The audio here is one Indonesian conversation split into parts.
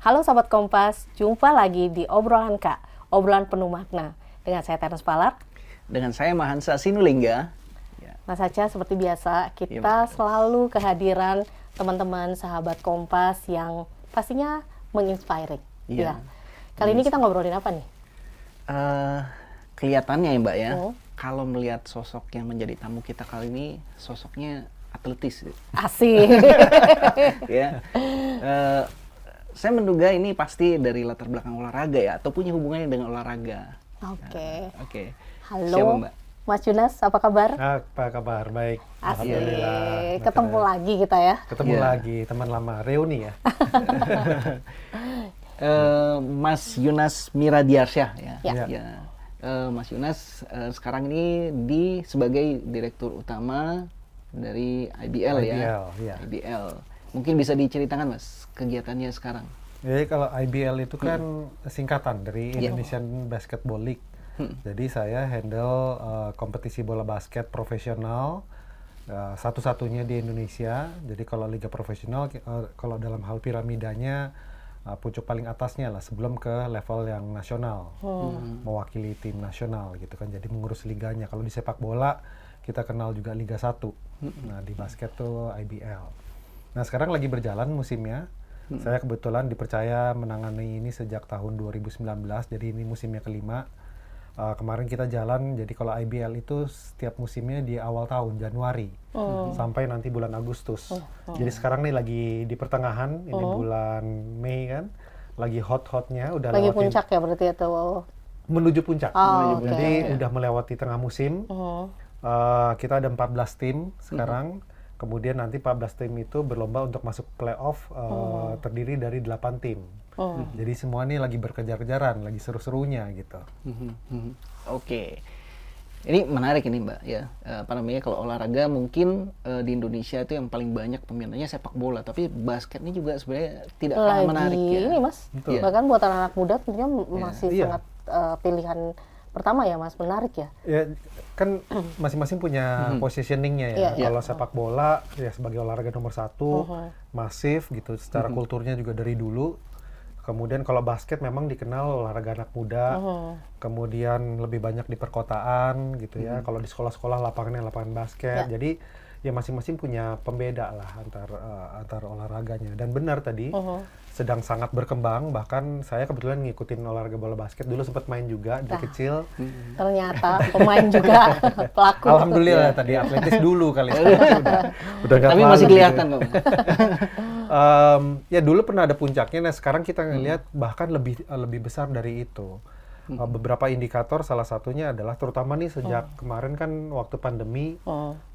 Halo Sobat Kompas, jumpa lagi di Obrolan Kak, obrolan penuh makna. Dengan saya Terence Palar. Dengan saya Mahansa Sinulinga. Mas Aca, seperti biasa, kita selalu kehadiran teman-teman sahabat Kompas yang pastinya menginspiring. Ya. Kali ini kita ngobrolin apa nih? Kelihatannya ya Mbak ya, kalau melihat sosok yang menjadi tamu kita kali ini, sosoknya atletis. Asik. Ya. Saya menduga ini pasti dari latar belakang olahraga ya, atau punya hubungannya dengan olahraga. Oke. Halo, siapa Mbak? Mas Yunas, apa kabar? Apa kabar? Baik. Asik. Alhamdulillah. Ketemu lagi kita ya. Ketemu lagi, teman lama, reuni ya. Mas Yunas Miradiarsyah ya. Ya. Mas Yunas sekarang ini sebagai direktur utama dari IBL ya. IBL. Mungkin bisa diceritakan Mas kegiatannya sekarang. Jadi kalau IBL itu kan singkatan dari Indonesian Basketball League. Jadi saya handle kompetisi bola basket profesional satu-satunya di Indonesia. Jadi kalau liga profesional, kalau dalam hal piramidanya pucuk paling atasnya lah sebelum ke level yang nasional, mewakili tim nasional gitu kan. Jadi mengurus liganya. Kalau di sepak bola kita kenal juga Liga 1. Nah di basket tuh IBL. Nah sekarang lagi berjalan musimnya. Saya kebetulan dipercaya menangani ini sejak tahun 2019. Jadi ini musimnya kelima. Kemarin kita jalan, jadi kalau IBL itu setiap musimnya di awal tahun, Januari, sampai nanti bulan Agustus. Jadi sekarang nih lagi di pertengahan, ini bulan Mei kan, lagi hot-hotnya, udah lagi lewatin, puncak ya berarti itu. menuju puncak. Okay. Jadi udah melewati tengah musim, kita ada 14 tim sekarang, kemudian nanti 14 tim itu berlomba untuk masuk playoff, terdiri dari 8 tim. Jadi semua ini lagi berkejar-kejaran, lagi seru-serunya gitu. Oke. Ini menarik ini Mbak ya. Kalau olahraga mungkin di Indonesia itu yang paling banyak peminatnya sepak bola, tapi basket ini juga sebenarnya tidak kalah menarik ya. Ini Mas, bahkan buat anak muda tentunya masih sangat pilihan pertama ya Mas, menarik ya. Ya kan masing-masing punya positioningnya ya. Kalau sepak bola ya sebagai olahraga nomor 1, masif gitu, secara kulturnya juga dari dulu. Kemudian kalau basket memang dikenal olahraga anak muda, kemudian lebih banyak di perkotaan gitu ya. Kalau di sekolah-sekolah lapangannya lapangan basket. Jadi ya masing-masing punya pembeda lah antar olahraganya. Dan benar tadi sedang sangat berkembang. Bahkan saya kebetulan ngikutin olahraga bola basket dulu, sempat main juga dari kecil. Ternyata pemain juga pelaku. Alhamdulillah tadi atletis dulu kali. Udah tapi masih kelihatan kok. Ya dulu pernah ada puncaknya. Nah sekarang kita ngelihat bahkan lebih besar dari itu. Beberapa indikator, salah satunya adalah terutama nih sejak kemarin kan waktu pandemi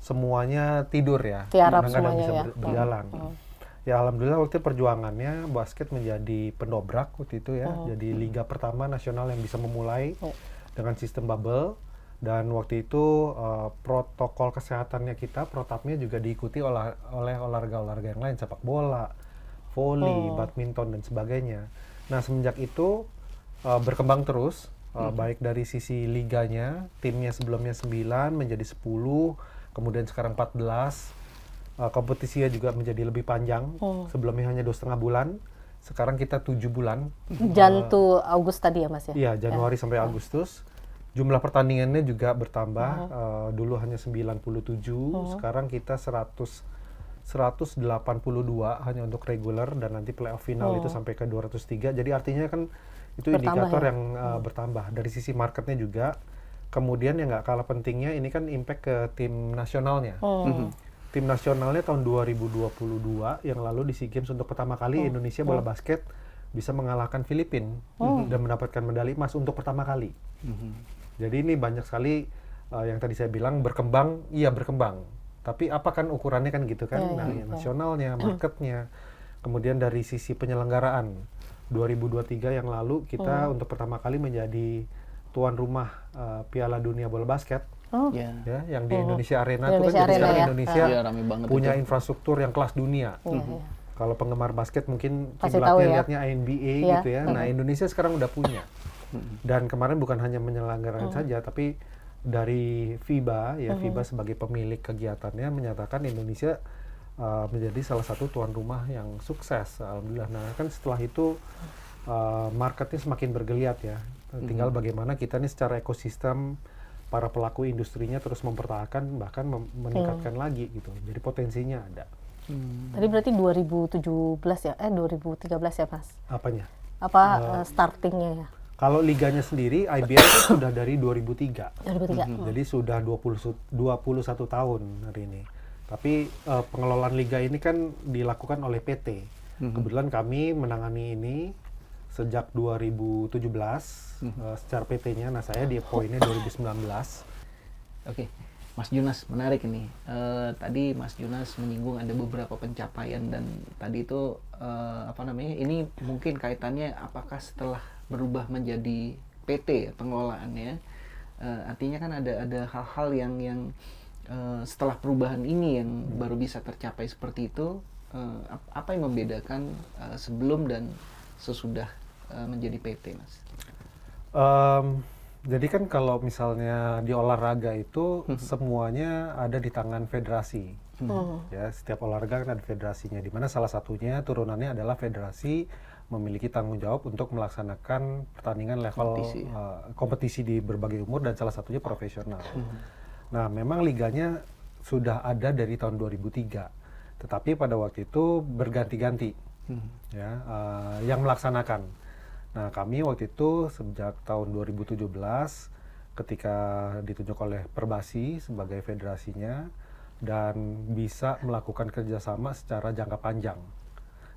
semuanya tidur ya, tiarap nggak semuanya bisa ya. berjalan. Ya alhamdulillah waktu itu perjuangannya basket menjadi pendobrak waktu itu ya, jadi liga pertama nasional yang bisa memulai dengan sistem bubble. Dan waktu itu protokol kesehatannya kita, protapnya juga diikuti oleh olahraga-olahraga yang lain, sepak bola, voli, badminton dan sebagainya. Nah semenjak itu berkembang terus, baik dari sisi liganya, timnya sebelumnya 9 menjadi 10, kemudian sekarang 14. Kompetisinya juga menjadi lebih panjang, sebelumnya hanya 2,5 bulan, sekarang kita 7 bulan. Jantu Agustus tadi ya Mas ya? Iya, Januari sampai Agustus. Jumlah pertandingannya juga bertambah, dulu hanya 97, sekarang kita 182 hanya untuk reguler, dan nanti playoff final itu sampai ke 203. Jadi artinya kan itu indikator yang bertambah. Dari sisi marketnya juga, kemudian yang nggak kalah pentingnya ini kan impact ke tim nasionalnya. Tim nasionalnya tahun 2022 yang lalu di SEA Games untuk pertama kali Indonesia bola basket bisa mengalahkan Filipina dan mendapatkan medali emas untuk pertama kali. Jadi ini banyak sekali yang tadi saya bilang berkembang, iya berkembang. Tapi apa kan ukurannya kan gitu kan? Nasionalnya, marketnya. Kemudian dari sisi penyelenggaraan, 2023 yang lalu kita untuk pertama kali menjadi tuan rumah Piala Dunia Bola Basket. Ya, yang di Indonesia Arena itu kan, jadi sekarang Indonesia punya infrastruktur yang kelas dunia. Kalau penggemar basket mungkin kiblatnya lihatnya NBA gitu ya. Nah Indonesia sekarang udah punya. Dan kemarin bukan hanya menyelenggarakan saja, tapi dari FIBA ya, FIBA sebagai pemilik kegiatannya menyatakan Indonesia menjadi salah satu tuan rumah yang sukses, alhamdulillah. Nah kan setelah itu marketnya semakin bergeliat ya. Tinggal bagaimana kita nih secara ekosistem para pelaku industrinya terus mempertahankan bahkan meningkatkan lagi gitu. Jadi potensinya ada. Tadi berarti 2017 ya? 2013 ya Mas? Apanya? Startingnya ya? Kalau liganya sendiri, IBL itu sudah dari 2003. 2003. Jadi sudah 21 tahun hari ini. Tapi pengelolaan liga ini kan dilakukan oleh PT. Kebetulan kami menangani ini sejak 2017 secara PT-nya. Nah saya di poinnya 2019. Oke, Mas Junas, menarik ini. Tadi Mas Junas menyinggung ada beberapa pencapaian dan tadi itu ini mungkin kaitannya apakah setelah berubah menjadi PT ya, pengelolaannya, artinya kan ada hal-hal yang setelah perubahan ini yang baru bisa tercapai seperti itu. Apa yang membedakan sebelum dan sesudah menjadi PT, Mas? Jadi kan kalau misalnya di olahraga itu semuanya ada di tangan federasi. Ya, setiap olahraga kan ada federasinya, di mana salah satunya turunannya adalah federasi memiliki tanggung jawab untuk melaksanakan pertandingan level kompetisi di berbagai umur dan salah satunya profesional. Nah, memang liganya sudah ada dari tahun 2003, tetapi pada waktu itu berganti-ganti ya, yang melaksanakan. Nah, kami waktu itu sejak tahun 2017 ketika ditunjuk oleh Perbasi sebagai federasinya dan bisa melakukan kerjasama secara jangka panjang.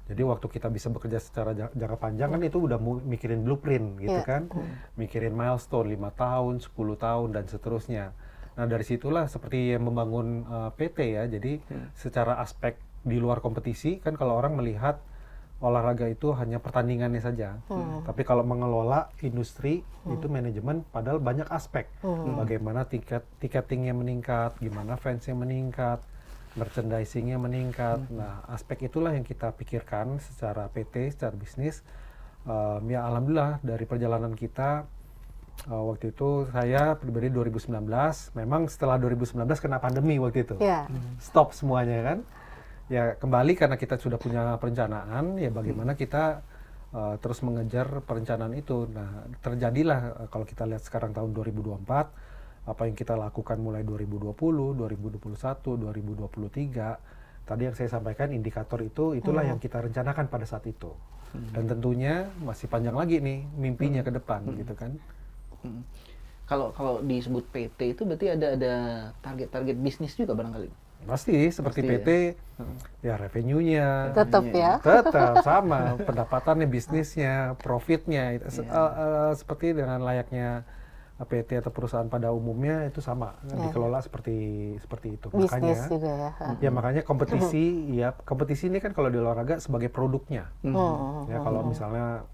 Jadi waktu kita bisa bekerja secara jangka panjang kan itu udah mikirin blueprint gitu kan, mikirin milestone 5 tahun, 10 tahun dan seterusnya. Nah dari situlah seperti yang membangun PT ya, jadi secara aspek di luar kompetisi kan kalau orang melihat olahraga itu hanya pertandingannya saja, tapi kalau mengelola industri itu manajemen padahal banyak aspek, bagaimana tiketingnya meningkat, gimana fansnya meningkat, merchandisingnya meningkat. Nah aspek itulah yang kita pikirkan secara PT, secara bisnis. Ya alhamdulillah dari perjalanan kita waktu itu saya pribadi 2019, memang setelah 2019 kena pandemi waktu itu, stop semuanya kan. Ya kembali karena kita sudah punya perencanaan, ya bagaimana kita terus mengejar perencanaan itu. Nah terjadilah kalau kita lihat sekarang tahun 2024, apa yang kita lakukan mulai 2020, 2021, 2023, tadi yang saya sampaikan indikator itulah yang kita rencanakan pada saat itu. Dan tentunya masih panjang lagi nih mimpinya ke depan gitu kan. Kalau disebut PT itu berarti ada target-target bisnis juga barangkali. Pasti seperti PT ya revenue-nya tetap ya. Tetap sama, pendapatannya, bisnisnya, profitnya seperti dengan layaknya PT atau perusahaan pada umumnya itu sama dikelola seperti itu. Bisnis makanya juga ya makanya kompetisi ya kompetisi ini kan kalau di olahraga sebagai produknya. Ya kalau misalnya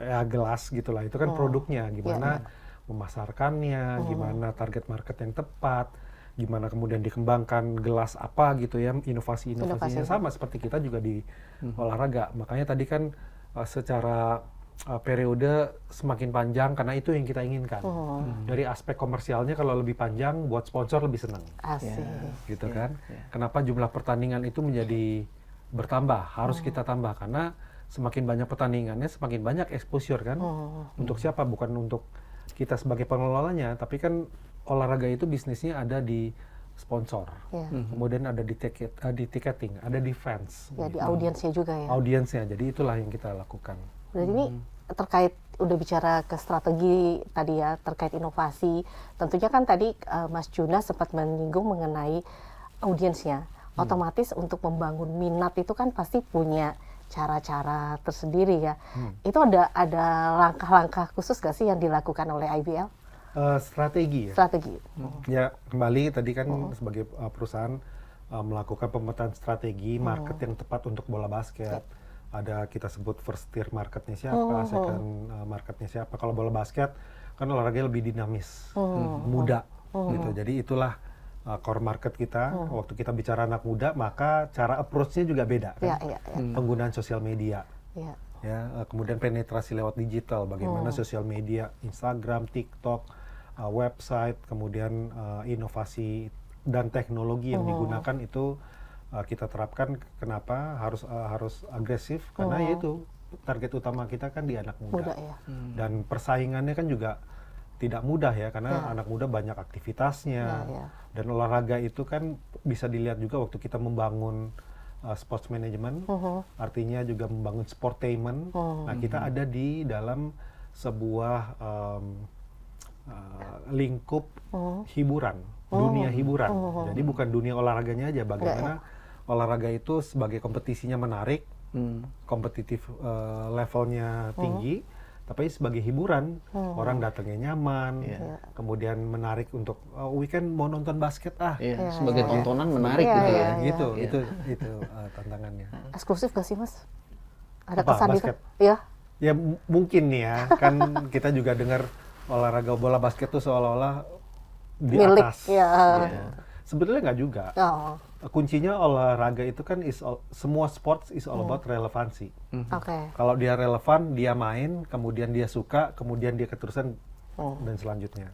ya gelas gitulah itu kan produknya, gimana memasarkannya, gimana target market yang tepat, gimana kemudian dikembangkan gelas apa gitu ya, inovasinya sama seperti kita juga di olahraga. Makanya tadi kan secara periode semakin panjang karena itu yang kita inginkan. Dari aspek komersialnya kalau lebih panjang buat sponsor lebih senang. Asik. Gitu kan. Kenapa jumlah pertandingan itu menjadi bertambah, harus kita tambah karena semakin banyak pertandingannya semakin banyak exposure kan. Untuk siapa? Bukan untuk kita sebagai pengelolanya, tapi kan olahraga itu bisnisnya ada di sponsor, kemudian ada di tiketing, ada di fans, ya, di audiensnya juga ya. Audiensnya, jadi itulah yang kita lakukan. Berarti ini terkait udah bicara ke strategi tadi ya, terkait inovasi. Tentunya kan tadi Mas Junas sempat menyinggung mengenai audiensnya. Otomatis untuk membangun minat itu kan pasti punya cara-cara tersendiri ya. Itu ada langkah-langkah khusus gak sih yang dilakukan oleh IBL? Strategi ya. Strategi. Ya kembali tadi kan sebagai perusahaan melakukan pemetaan strategi market yang tepat untuk bola basket. Ada kita sebut first tier marketnya siapa, second marketnya siapa. Kalau bola basket kan olahraga lebih dinamis, muda gitu. Jadi itulah core market kita. Waktu kita bicara anak muda, maka cara approach-nya juga beda kan. Penggunaan sosial media. Ya, kemudian penetrasi lewat digital, bagaimana sosial media, Instagram, TikTok, website, kemudian inovasi dan teknologi yang digunakan itu kita terapkan. Kenapa harus agresif? Karena yaitu target utama kita kan di anak muda. Ya. Dan persaingannya kan juga tidak mudah ya, karena anak muda banyak aktivitasnya. Dan olahraga itu kan bisa dilihat juga waktu kita membangun sports management, artinya juga membangun sportainment. Nah, kita ada di dalam sebuah lingkup hiburan, dunia hiburan. Jadi bukan dunia olahraganya aja, bagaimana olahraga itu sebagai kompetisinya menarik, kompetitif levelnya tinggi, tapi sebagai hiburan, orang datangnya nyaman, kemudian menarik untuk weekend mau nonton basket sebagai tontonan menarik gitu ya. Itu tantangannya. Eksklusif gak sih Mas? Ada Apa, kesan basket? itu? Ya. Ya mungkin nih ya, kan kita juga dengar olahraga bola basket tuh seolah-olah di Milik, atas. ya. Sebetulnya nggak juga. Oh. Kuncinya olahraga itu kan semua sports is all about relevansi. Oke. Kalau dia relevan, dia main, kemudian dia suka, kemudian dia keterusan dan selanjutnya.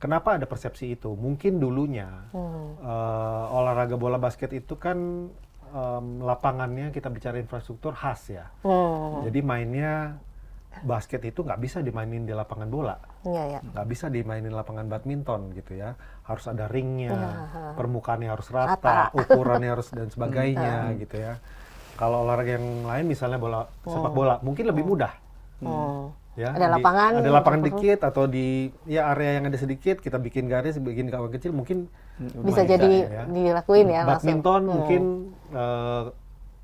Kenapa ada persepsi itu? Mungkin dulunya olahraga bola basket itu kan lapangannya, kita bicara infrastruktur khas ya. Jadi mainnya basket itu nggak bisa dimainin di lapangan bola, nggak bisa dimainin lapangan badminton gitu ya. Harus ada ringnya, permukaannya harus rata, ukurannya harus dan sebagainya gitu ya. Kalau olahraga yang lain misalnya sepak bola mungkin lebih mudah. Ya, ada lapangan dikit atau di area yang ada sedikit kita bikin garis, bikin gawang kecil mungkin bisa jadi dilakuin ya. Badminton mungkin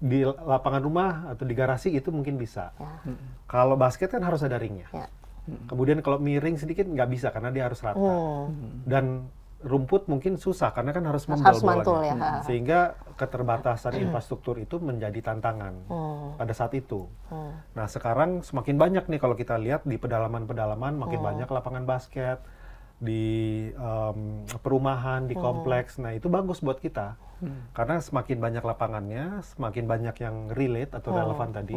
di lapangan rumah atau di garasi itu mungkin bisa. Kalau basket kan harus ada ringnya. Kemudian kalau miring sedikit nggak bisa karena dia harus rata. Dan rumput mungkin susah karena kan harus mantul ya. Sehingga keterbatasan infrastruktur itu menjadi tantangan pada saat itu. Nah sekarang semakin banyak nih kalau kita lihat di pedalaman-pedalaman makin banyak lapangan basket di perumahan, di kompleks. Nah itu bagus buat kita karena semakin banyak lapangannya, semakin banyak yang relate atau relevan tadi,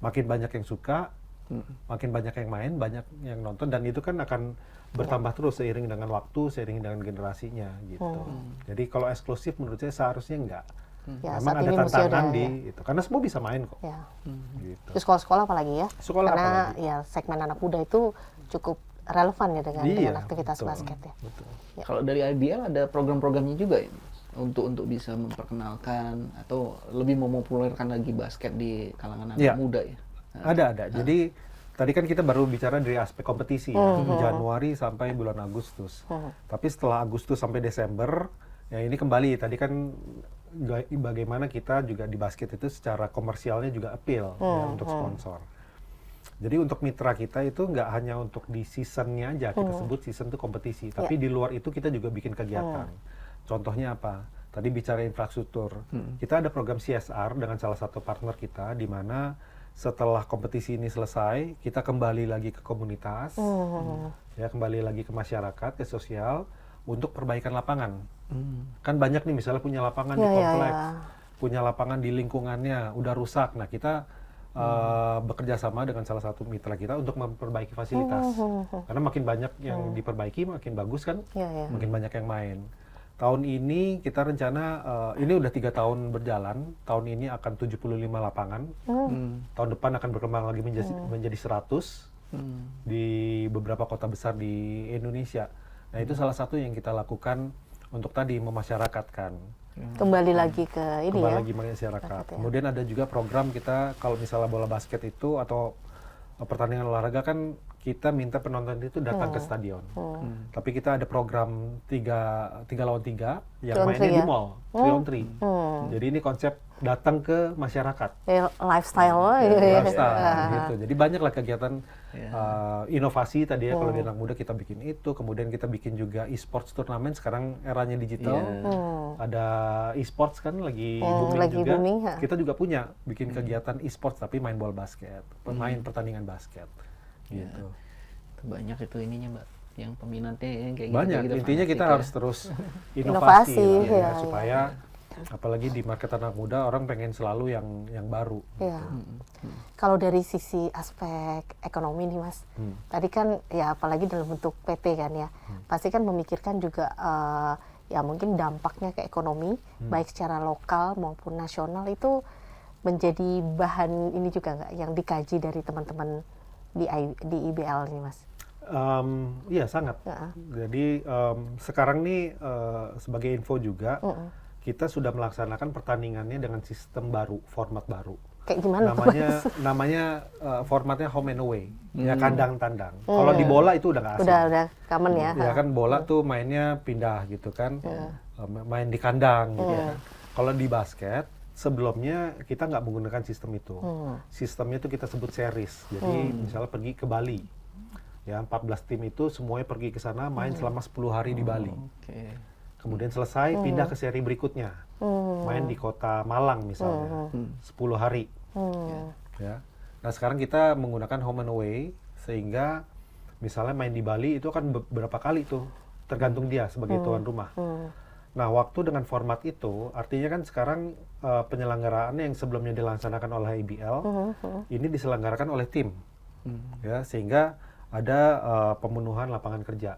makin banyak yang suka, makin banyak yang main, banyak yang nonton, dan itu kan akan bertambah terus seiring dengan waktu, seiring dengan generasinya gitu. Jadi kalau eksklusif menurut saya seharusnya enggak. Memang ada tantangan di itu, karena semua bisa main kok. Gitu. Di sekolah-sekolah apalagi ya. Karena apalagi. ya segmen anak muda itu cukup relevan ya dengan aktivitas basket ya. Kalau dari IBL ada program-programnya juga ya, untuk bisa memperkenalkan atau lebih mempopulerkan lagi basket di kalangan anak muda ya. Ada. Jadi tadi kan kita baru bicara dari aspek kompetisi ya, Januari sampai bulan Agustus. Tapi setelah Agustus sampai Desember, ya ini kembali tadi kan bagaimana kita juga di basket itu secara komersialnya juga appeal ya, untuk sponsor. Jadi untuk mitra kita itu nggak hanya untuk di seasonnya aja, kita sebut season itu kompetisi, tapi di luar itu kita juga bikin kegiatan. Contohnya apa? Tadi bicara infrastruktur, kita ada program CSR dengan salah satu partner kita, di mana setelah kompetisi ini selesai, kita kembali lagi ke komunitas, ya kembali lagi ke masyarakat, ke sosial, untuk perbaikan lapangan. Kan banyak nih misalnya punya lapangan di kompleks, punya lapangan di lingkungannya udah rusak. Nah kita bekerja sama dengan salah satu mitra kita untuk memperbaiki fasilitas. Karena makin banyak yang diperbaiki, makin bagus kan, makin banyak yang main. Tahun ini kita rencana, ini udah 3 tahun berjalan, tahun ini akan 75 lapangan, tahun depan akan berkembang lagi menjadi 100 di beberapa kota besar di Indonesia. Nah itu salah satu yang kita lakukan untuk tadi memasyarakatkan. Kembali lagi ke ini Kembali ya. lagi masyarakat. Ya. Kemudian ada juga program kita kalau misalnya bola basket itu atau pertandingan olahraga kan kita minta penonton itu datang ke stadion. Tapi kita ada program 3 lawan 3 yang mainnya di mall, 3 on 3. Jadi ini konsep datang ke masyarakat. Lifestyle Gitu. Jadi banyaklah kegiatan inovasi tadi ya, kalau di anak muda kita bikin itu, kemudian kita bikin juga e-sports turnamen, sekarang eranya digital. Ada e-sports kan lagi booming juga. Kita juga punya bikin kegiatan e-sports tapi main bola basket, main pertandingan basket. Gitu. Banyak itu ininya, Mbak, yang peminatnya yang kayak banyak. gitu. Intinya kita harus terus inovasi ya, supaya apalagi di market anak muda orang pengen selalu yang baru. Kalau dari sisi aspek ekonomi nih Mas, tadi kan ya apalagi dalam bentuk PT kan ya, pasti kan memikirkan juga ya mungkin dampaknya ke ekonomi baik secara lokal maupun nasional itu menjadi bahan ini juga nggak yang dikaji dari teman-teman di IBL ini, Mas? Iya sangat. Jadi sekarang nih sebagai info juga kita sudah melaksanakan pertandingannya dengan sistem baru, format baru. Kayak gimana Namanya formatnya home and away, ya kandang tandang. Kalau di bola itu udah nggak asing. Udah common ya. Ya kan bola tuh mainnya pindah gitu kan, main di kandang gitu ya. Kalau di basket sebelumnya kita nggak menggunakan sistem itu. Sistemnya itu kita sebut series. Jadi misalnya pergi ke Bali, ya 14 tim itu semuanya pergi ke sana main selama 10 hari di Bali. Kemudian selesai pindah ke seri berikutnya, main di kota Malang misalnya 10 hari. Ya. Nah sekarang kita menggunakan home and away sehingga misalnya main di Bali itu akan beberapa kali tuh tergantung dia sebagai tuan rumah. Nah waktu dengan format itu artinya kan sekarang penyelenggaraannya yang sebelumnya dilaksanakan oleh IBL ini diselenggarakan oleh tim, ya sehingga ada pemenuhan lapangan kerja.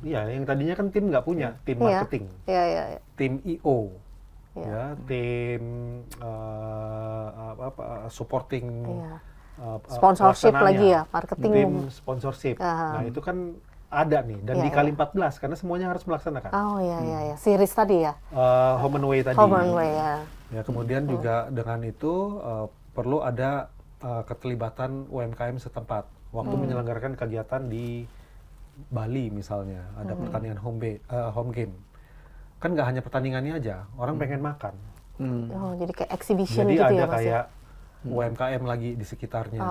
Iya, yang tadinya kan tim nggak punya tim marketing, tim IO, tim supporting, sponsorship lagi ya, marketing. Tim sponsorship. Nah itu kan ada nih dan dikali 14 karena semuanya harus melaksanakan. Oh iya, series tadi ya. Home and away tadi. Home and away ya. Ya kemudian juga dengan itu perlu ada keterlibatan UMKM setempat. Waktu menyelenggarakan kegiatan di Bali misalnya, ada pertandingan home game. Kan nggak hanya pertandingannya aja, orang pengen makan. Oh, jadi kayak exhibition jadi gitu ada ya, Mas? kayak UMKM lagi di sekitarnya.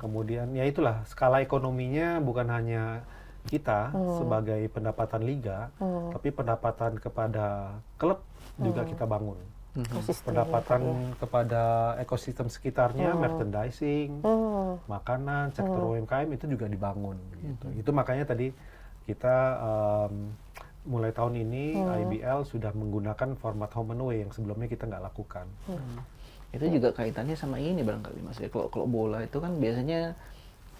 Kemudian ya itulah skala ekonominya bukan hanya kita sebagai pendapatan liga, tapi pendapatan kepada klub juga kita bangun. Pendapatan kepada ekosistem sekitarnya, merchandising, makanan, sektor UMKM itu juga dibangun. Gitu. Itu makanya tadi kita mulai tahun ini IBL sudah menggunakan format home and away yang sebelumnya kita nggak lakukan. Itu juga kaitannya sama ini barangkali Mas ya. Kalau bola itu kan biasanya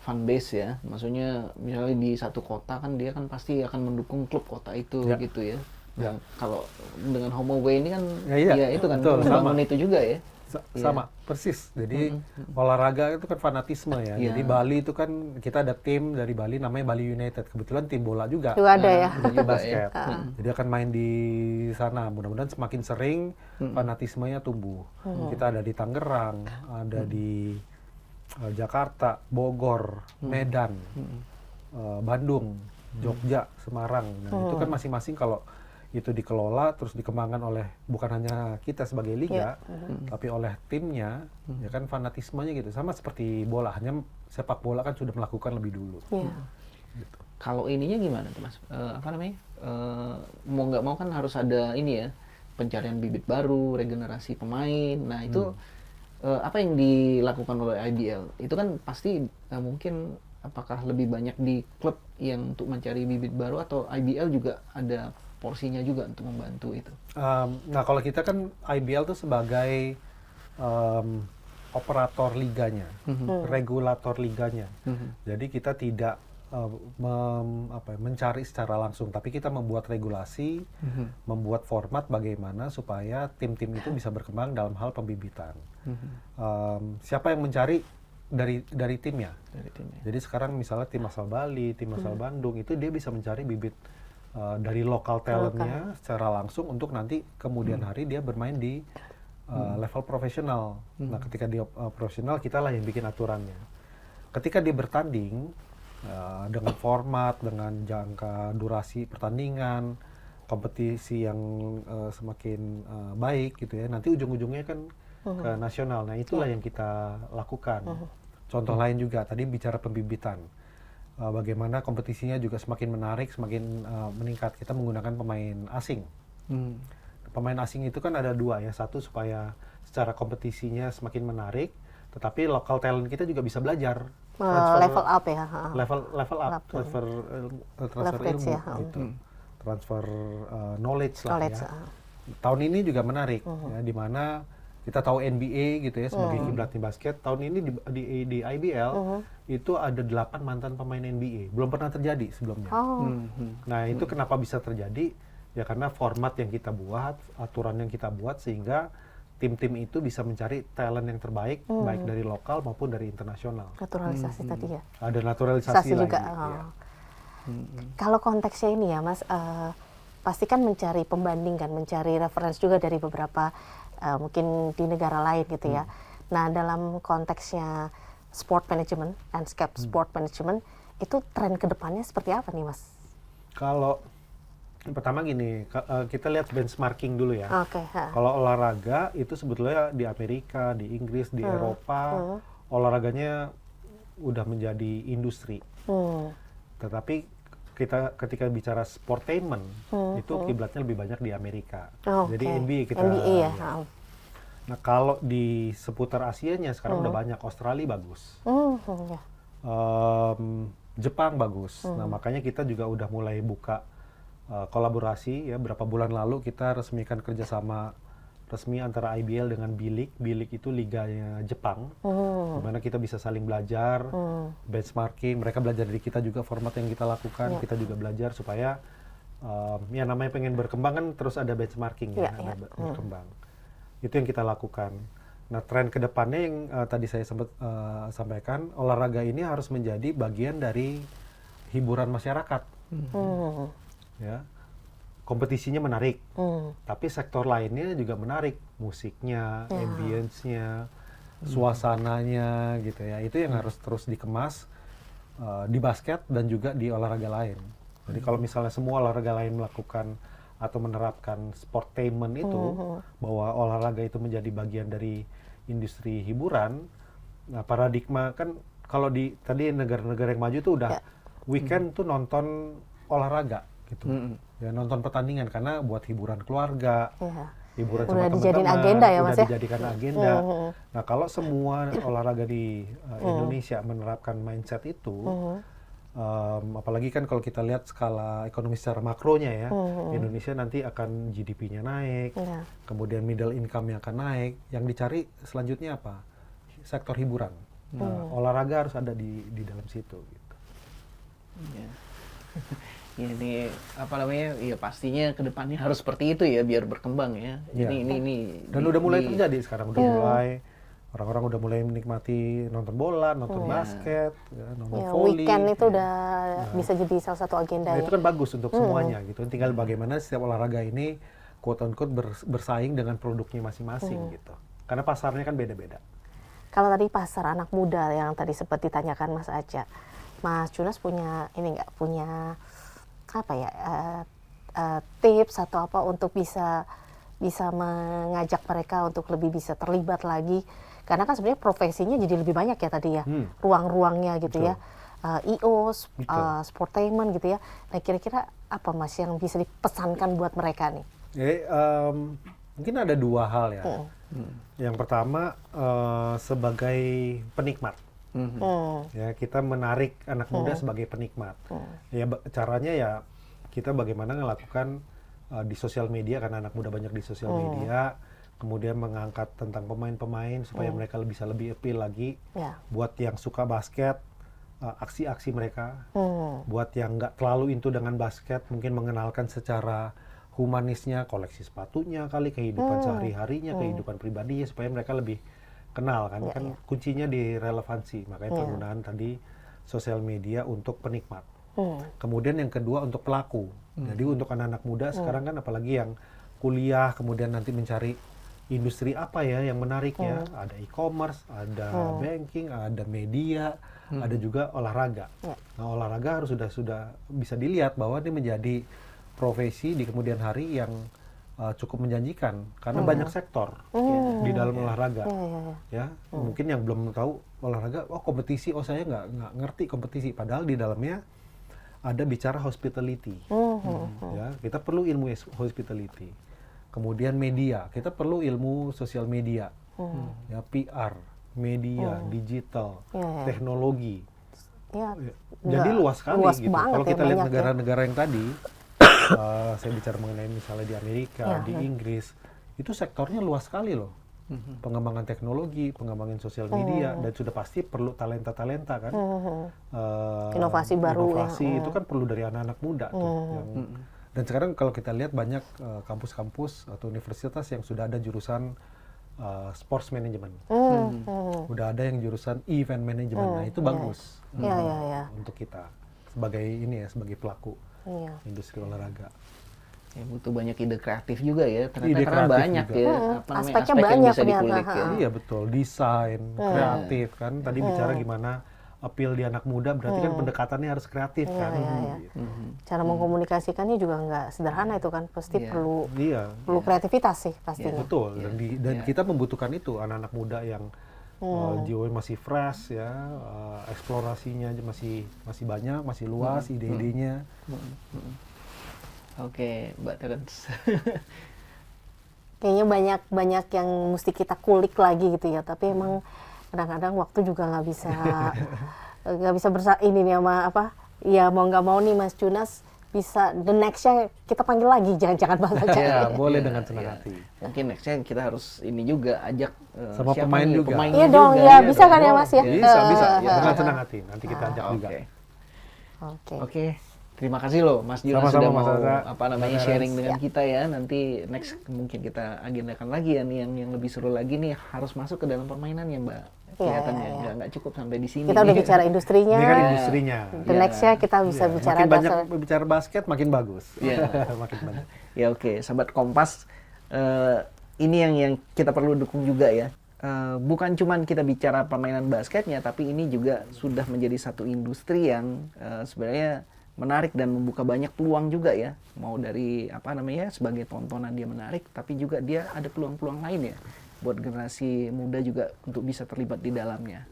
fan base ya. Maksudnya misalnya di satu kota kan dia kan pasti akan mendukung klub kota itu gitu ya. Dan kalau dengan home away ini kan ya itu kan membangun itu juga ya. Sama persis. Jadi olahraga itu kan fanatisme ya. Jadi Bali itu kan kita ada tim dari Bali namanya Bali United. Kebetulan tim bola juga. Juga ada ya. Tim basket. Jadi akan main di sana. Mudah-mudahan semakin sering fanatismenya tumbuh. Kita ada di Tangerang, ada di Jakarta, Bogor, Medan, Bandung, Jogja, Semarang. Nah, itu kan masing-masing kalau itu dikelola terus dikembangkan oleh bukan hanya kita sebagai liga, tapi oleh timnya, ya kan fanatismenya gitu. Sama seperti bola, hanya sepak bola kan sudah melakukan lebih dulu. Gitu. Kalau ininya gimana tuh Mas? Mau nggak mau kan harus ada ini ya, pencarian bibit baru, regenerasi pemain. Nah itu apa yang dilakukan oleh IBL? Itu kan pasti mungkin apakah lebih banyak di klub yang untuk mencari bibit baru atau IBL juga ada porsinya juga untuk membantu itu? Nah kalau kita kan IBL tuh sebagai operator liganya, regulator liganya. Jadi kita tidak mencari secara langsung, tapi kita membuat regulasi, membuat format bagaimana supaya tim-tim itu bisa berkembang dalam hal pembibitan. Siapa yang mencari dari timnya? Jadi sekarang misalnya tim asal Bali, tim asal Bandung itu dia bisa mencari bibit dari lokal talentnya secara langsung untuk nanti kemudian hari dia bermain di level profesional. Nah ketika dia profesional kita lah yang bikin aturannya. Ketika dia bertanding dengan format, dengan jangka durasi pertandingan, kompetisi yang semakin baik gitu ya, nanti ujung-ujungnya kan ke nasional. Nah itulah yang kita lakukan. Contoh lain juga tadi bicara pembibitan. Bagaimana kompetisinya juga semakin menarik, semakin meningkat. Kita menggunakan pemain asing. Pemain asing itu kan ada dua ya. Satu supaya secara kompetisinya semakin menarik, tetapi lokal talent kita juga bisa belajar. Level up ya. Level up, transfer ilmu ya. gitu. Transfer knowledge lah ya. Tahun ini juga menarik ya, di mana Kita tahu NBA gitu ya sebagai kiblatnya basket. Tahun ini di IBL itu ada 8 mantan pemain NBA. Belum pernah terjadi sebelumnya. Nah, itu kenapa bisa terjadi? Ya karena format yang kita buat, aturan yang kita buat sehingga tim-tim itu bisa mencari talent yang terbaik baik dari lokal maupun dari internasional. Naturalisasi tadi ya. Ada naturalisasi Sasi lagi. juga. Ya. Kalau konteksnya ini ya Mas, pasti kan mencari pembanding kan, mencari referensi juga dari beberapa mungkin di negara lain gitu ya. Nah, dalam konteksnya sport management, landscape sport management, itu tren kedepannya seperti apa nih Mas? Kalau pertama gini, kita lihat benchmarking dulu ya. Oke. Kalau olahraga itu sebetulnya di Amerika, di Inggris, di Eropa, olahraganya udah menjadi industri. Tetapi kita ketika bicara sportainment itu kiblatnya lebih banyak di Amerika. Jadi NBA kita. NBA ya. Nah, kalau di seputar Asianya sekarang udah banyak. Australia bagus. Ya. Jepang bagus. Nah, makanya kita juga udah mulai buka kolaborasi ya. Berapa bulan lalu kita resmikan kerjasama resmi antara IBL dengan B-League. B-League itu liganya Jepang, di mana kita bisa saling belajar, benchmarking. Mereka belajar dari kita juga format yang kita lakukan. Kita juga belajar supaya ya namanya pengen berkembang kan terus ada benchmarking ya, ada berkembang. Itu yang kita lakukan. Nah, tren kedepannya yang tadi saya sempat sampaikan, olahraga ini harus menjadi bagian dari hiburan masyarakat. Ya, kompetisinya menarik, tapi sektor lainnya juga menarik, musiknya, ambience-nya, suasananya gitu ya. Itu yang harus terus dikemas di basket dan juga di olahraga lain. Jadi kalau misalnya semua olahraga lain melakukan atau menerapkan sportainment itu, bahwa olahraga itu menjadi bagian dari industri hiburan, nah paradigma kan kalau di tadi negara-negara yang maju tuh udah weekend tuh nonton olahraga gitu, ya nonton pertandingan karena buat hiburan keluarga, hiburan sama Udah dijadiin teman-teman, agenda ya, Mas, udah ya? dijadikan agenda. Nah, kalau semua olahraga di Indonesia menerapkan mindset itu, apalagi kan kalau kita lihat skala ekonomi secara makronya ya, Indonesia nanti akan GDP-nya naik, kemudian middle income-nya akan naik. Yang dicari selanjutnya apa? Sektor hiburan. Nah, olahraga harus ada di dalam situ. Gitu. Ini apa namanya? Ya pastinya kedepannya harus seperti itu ya biar berkembang ya. Ini dan udah mulai terjadi sekarang, udah mulai orang-orang udah mulai menikmati nonton bola, nonton basket, ya, nonton volley. Weekend itu udah bisa jadi salah satu agenda Nah, ya. itu kan bagus untuk semuanya gitu. Tinggal bagaimana setiap olahraga ini quote unquote bersaing dengan produknya masing-masing gitu. Karena pasarnya kan beda-beda. Kalau tadi pasar anak muda yang tadi sempat ditanyakan Mas Aca, Mas Junas punya ini nggak, punya apa ya tips atau apa untuk bisa mengajak mereka untuk lebih bisa terlibat lagi, karena kan sebenarnya profesinya jadi lebih banyak ya tadi ya, ruang-ruangnya gitu. Betul. Ya, IO, sportainment gitu ya. Nah, kira-kira apa Mas yang bisa dipesankan buat mereka nih? Mungkin ada dua hal ya. Yang pertama sebagai penikmat. Ya, kita menarik anak muda sebagai penikmat. Ya, caranya ya kita bagaimana melakukan di sosial media, karena anak muda banyak di sosial media, kemudian mengangkat tentang pemain-pemain supaya mereka bisa lebih appeal lagi. Buat yang suka basket, aksi-aksi mereka. Buat yang nggak terlalu into dengan basket, mungkin mengenalkan secara humanisnya, koleksi sepatunya kali, kehidupan sehari-harinya, kehidupan pribadinya, supaya mereka lebih kenal kan. Kan kuncinya di relevansi, makanya penggunaan tadi sosial media untuk penikmat. Kemudian yang kedua untuk pelaku. Jadi untuk anak-anak muda sekarang kan apalagi yang kuliah kemudian nanti mencari industri apa ya yang menarik ya. Ada e-commerce, ada banking, ada media, ada juga olahraga. Nah, olahraga harus sudah bisa dilihat bahwa ini menjadi profesi di kemudian hari yang cukup menjanjikan karena banyak sektor di dalam olahraga. Ya, mungkin yang belum tahu olahraga, kompetisi, saya nggak ngerti kompetisi, padahal di dalamnya ada bicara hospitality. Ya, kita perlu ilmu hospitality. Kemudian media, kita perlu ilmu sosial media. Ya, PR, media, digital, teknologi. Jadi luas sekali gitu. Kalau kita lihat negara-negara yang tadi saya bicara mengenai misalnya di Amerika, di Inggris, itu sektornya luas sekali loh. pengembangan teknologi, pengembangan sosial media, dan sudah pasti perlu talenta-talenta kan. Inovasi baru inovasi yang, itu kan perlu dari anak-anak muda tuh. Dan sekarang kalau kita lihat banyak kampus-kampus atau universitas yang sudah ada jurusan sports management. Udah ada yang jurusan event management. Nah, itu bagus untuk kita sebagai ini ya, sebagai pelaku industri olahraga. Ya, butuh banyak ide kreatif juga ya. Ternyata Ide karena kreatif banyak juga. ya Aspeknya aspek yang banyak bisa dikulik ternyata, ya. Iya betul, desain, kreatif kan. Tadi bicara gimana appeal di anak muda, berarti kan pendekatannya harus kreatif kan. Gitu. Cara mengkomunikasikannya juga nggak sederhana itu kan, pasti Iya. perlu kreativitas sih pastinya. Betul. Dan kita membutuhkan itu anak-anak muda yang jiwanya masih fresh ya, eksplorasinya masih banyak, masih luas ide-idenya. Oke, Mbak Terence. Kayaknya banyak yang mesti kita kulik lagi gitu ya, tapi emang kadang-kadang waktu juga nggak bisa ini nih sama apa ya, mau nggak mau nih Mas Junas bisa the next-nya kita panggil lagi, jangan Bang aja. Ya, boleh dengan senang hati. Mungkin nextnya kita harus ini juga ajak Sama siapa pemain nih? juga. Pemainnya Iya dong, juga, ya bisa kan ya dong. Mas ya? Bisa. Dengan senang hati. Nanti kita ajak juga. Oke. Oke. Oke. Terima kasih loh Mas Junas Sama-sama, sudah Mas mau Aza. sharing dengan kita ya. Nanti next mungkin kita agendakan lagi ya nih yang lebih seru lagi nih, harus masuk ke dalam permainan ya Mbak. Kelihatannya nggak cukup sampai di sini. Kita udah nih. bicara industrinya. Ini kan industrinya. The next-nya kita bisa bicara Makin banyak dasar. bicara basket, makin bagus. Iya. Makin banyak. Ya oke, sahabat Kompas, ini yang kita perlu dukung juga ya. Bukan cuman kita bicara permainan basketnya, tapi ini juga sudah menjadi satu industri yang sebenarnya menarik dan membuka banyak peluang juga ya. Mau dari sebagai tontonan dia menarik, tapi juga dia ada peluang-peluang lain ya buat generasi muda juga untuk bisa terlibat di dalamnya.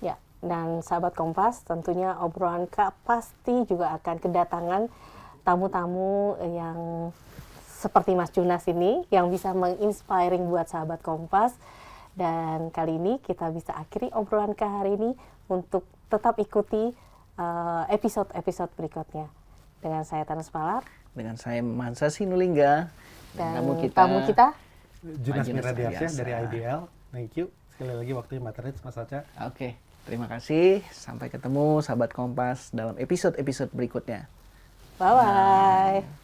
Ya, dan sahabat Kompas, tentunya obrolan Kak pasti juga akan kedatangan tamu-tamu yang seperti Mas Junas ini yang bisa menginspiring buat sahabat Kompas. Dan kali ini kita bisa akhiri obrolan Kak hari ini untuk tetap ikuti episode-episode berikutnya. Dengan saya Terence Palar. Dengan saya Mansa Sinulinga. Dan tamu kita Junas Junas Miradiasya Miradiasa. dari IBL. Thank you. Sekali lagi waktunya Mbak Terence, Mas Aca. Oke, terima kasih. Sampai ketemu sahabat Kompas dalam episode-episode berikutnya. bye-bye.